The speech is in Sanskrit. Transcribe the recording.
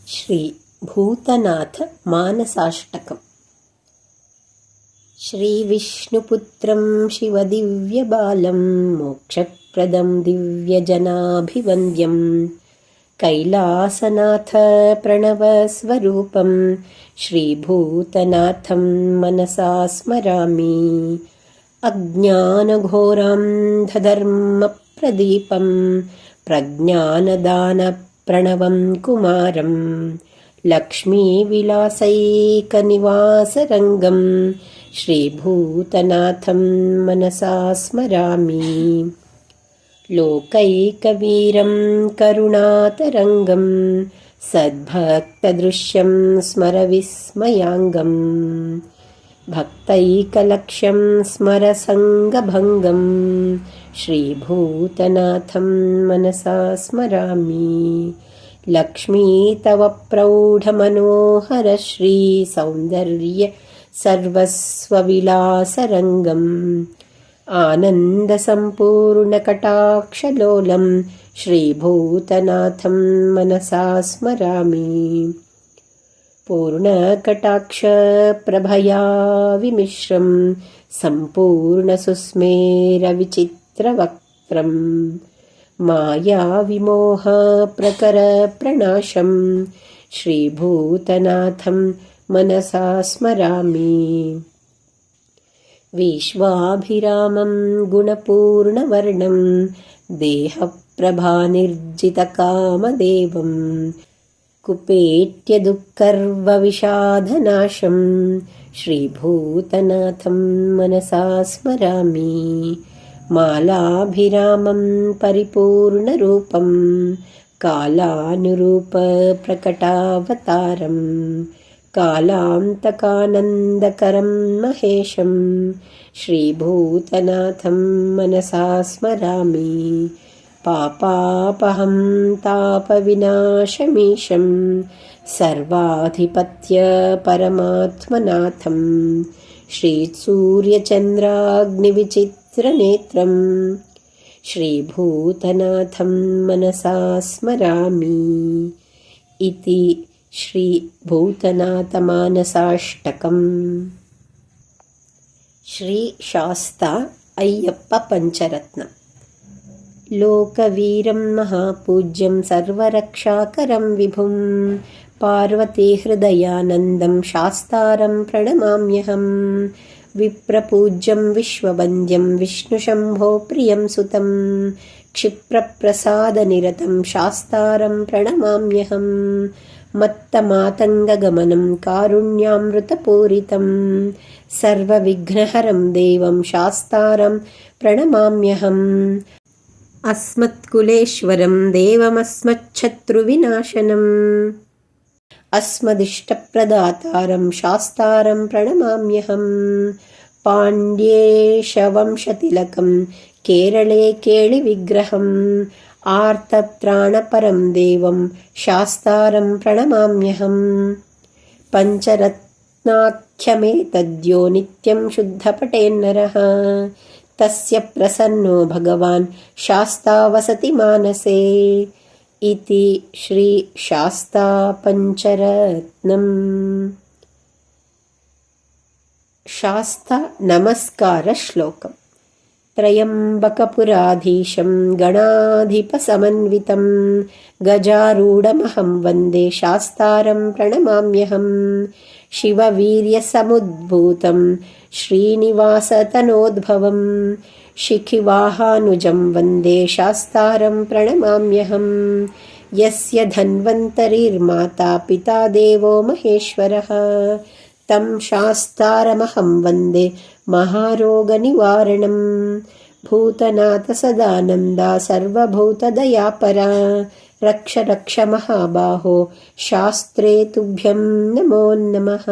श्री भूतनाथ मानसाष्टकम्। श्रीविष्णुपुत्रं शिवदिव्यबालं मोक्षप्रदं दिव्यजनाभिवन्द्यं कैलासनाथ प्रणवस्वरूपं श्रीभूतनाथं मनसा स्मरामि। अज्ञानघोरान्धधर्मप्रदीपं प्रज्ञानदानप्रणवं कुमारं लक्ष्मीविलासैकनिवासरङ्गं श्रीभूतनाथं मनसा स्मरामि। लोकैकवीरं करुणातरङ्गं सद्भक्तदृश्यं स्मरविस्मयाङ्गं भक्तैकलक्ष्यं स्मरसङ्गभङ्गं श्रीभूतनाथं मनसा स्मरामि। लक्ष्मी तव प्रौढमनोहर श्रीसौन्दर्य सर्वस्वविलासरङ्गम् आनन्दसम्पूर्णकटाक्षलोलं श्रीभूतनाथं मनसा स्मरामि। पूर्णकटाक्षप्रभया विमिश्रं सम्पूर्णसुस्मेरविचित्रवक्त्रं मायाविमोहप्रकरप्रणाशं श्रीभूतनाथं मनसा स्मरामि। विश्वाभिरामं गुणपूर्णवर्णं देहप्रभानिर्जितकामदेवं कुपेट्यदुःखर्वविषादनाशं श्रीभूतनाथं मनसा स्मरामि। मालाभिरामं परिपूर्णरूपं कालानुरूपप्रकटावतारं कालान्तकानन्दकरं महेशं श्रीभूतनाथं मनसा स्मरामि। पापापहं तापविनाशमीशं सर्वाधिपत्यपरमात्मनाथं श्रीसूर्यचन्द्राग्निविचित्रनेत्रं श्रीभूतनाथं मनसा स्मरामि। इति श्रीभूतनाथमानसाष्टकम्। श्रीशास्ता अय्यप्प पञ्चरत्नम्। लोकवीरं महापूज्यं सर्वरक्षाकरं विभुं पार्वतीहृदयानन्दं शास्तारं प्रणमाम्यहं। विप्रपूज्यं विश्ववन्द्यं विष्णुशम्भो प्रियं सुतं क्षिप्रप्रसादनिरतं शास्तारं प्रणमाम्यहं। मत्तमातङ्गगमनं कारुण्यामृतपूरितं सर्वविघ्नहरं देवं शास्तारं प्रणमाम्यहम्। अस्मत्कुलेश्वरं देवमस्मच्छत्रुविनाशनम् अस्मदिष्टप्रदातारं शास्तारं प्रणमाम्यहम्। पाण्ड्येशवंशतिलकं केरळे केळिविग्रहम् आर्तत्राणपरं देवं शास्तारं प्रणमाम्यहम्। पञ्चरत्नाख्यमेतद्यो नित्यं शुद्धपठेन्नरः तस्य प्रसन्नो भगवान् शास्ता वसति मानसे। इति श्रीशास्ता पञ्चरत्नम्। शास्ता नमस्कारश्लोकम्। त्रयम्बकपुराधीशं गणाधिपसमन्वितं गजारूढमहं वन्दे शास्तारं प्रणमाम्यहम्। शिववीर्यसमुद्भूतं श्रीनिवासतनोद्भवं शिखिवाहानुजं वन्दे शास्तारं प्रणमाम्यहम्। यस्य धन्वन्तरिर्माता पिता देवो महेश्वरः तं शास्तारमहं वन्दे महारोगनिवारणं। भूतनाथ सदानन्दा सर्वभूतदयापरा रक्ष रक्ष महाबाहो शास्त्रे तुभ्यं नमो नमः।